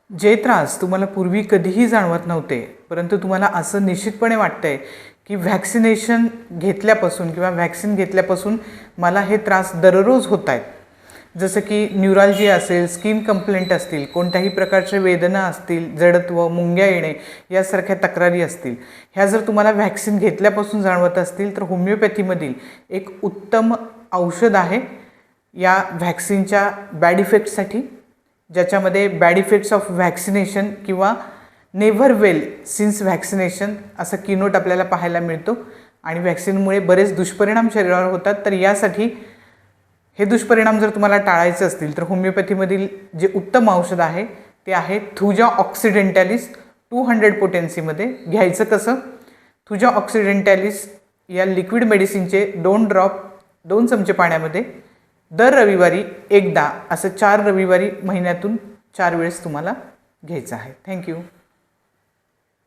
जे त्रास तुम्हाला पूर्वी कधीही जाणवत नव्हते, परंतु तुम्हाला असं निश्चितपणे वाटतंय की व्हॅक्सिनेशन घेतल्यापासून किंवा व्हॅक्सिन घेतल्यापासून मला हे त्रास दररोज होत आहेत. जसं की न्यूरॅल्जिया असेल, स्किन कंप्लेंट असतील, कोणत्याही प्रकारच्या वेदना असतील, जडत्व, मुंग्या येणे यासारख्या तक्रारी असतील, ह्या जर तुम्हाला व्हॅक्सिन घेतल्यापासून जाणवत असतील तर होमिओपॅथीमधील एक उत्तम औषध आहे या व्हॅक्सिनच्या बॅड इफेक्टसाठी, ज्याच्यामध्ये बॅड इफेक्ट्स ऑफ व्हॅक्सिनेशन किंवा नेव्हर वेल सिन्स व्हॅक्सिनेशन असा कीनोट आपल्याला पाहायला मिळतो. आणि व्हॅक्सिनमुळे बरेच दुष्परिणाम शरीरावर होतात. तर यासाठी हे दुष्परिणाम जर तुम्हाला टाळायचे असतील तर होमिओपॅथीमधील जे उत्तम औषध आहे ते आहे थुजा ऑक्सिडेंटॅलिस 200 पोटेन्सीमध्ये. घ्यायचं कसं? थुजा ऑक्सिडेंटॅलिस या लिक्विड मेडिसिनचे 2 ड्रॉप 2 चमचे पाण्यामध्ये दर रविवारी एकदा असं 4 रविवारी महिन्यातून 4 वेळेस तुम्हाला घ्यायचं आहे. थँक्यू.